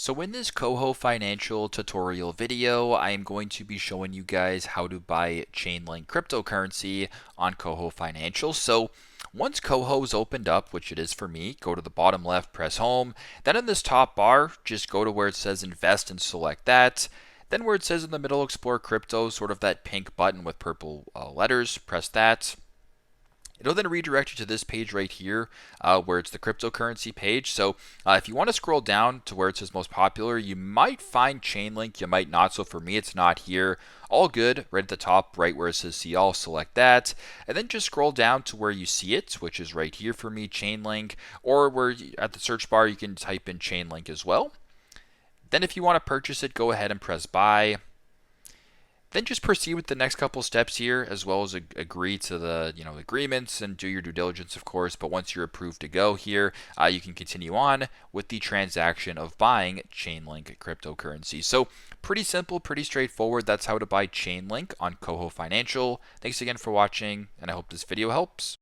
So in this KOHO Financial tutorial video, I am going to be showing you guys how to buy Chainlink cryptocurrency on KOHO Financial. So once KOHO is opened up, which it is for me, go to the bottom left, press home. Then in this top bar, just go to where it says invest and select that. Then where it says in the middle explore crypto, sort of that pink button with purple letters, press that. It'll then redirect you to this page right here where it's the cryptocurrency page. So if you want to scroll down to where it says most popular, you might find Chainlink, you might not. So for me, it's not here. All good, right at the top, right where it says see all, select that. And then just scroll down to where you see it, which is right here for me, Chainlink. Or where at the search bar, you can type in Chainlink as well. Then if you want to purchase it, go ahead and press buy. Then just proceed with the next couple steps here, as well as agree to the agreements and do your due diligence, of course. But once you're approved to go here, you can continue on with the transaction of buying Chainlink cryptocurrency. So pretty simple, pretty straightforward. That's how to buy Chainlink on KOHO Financial. Thanks again for watching, and I hope this video helps.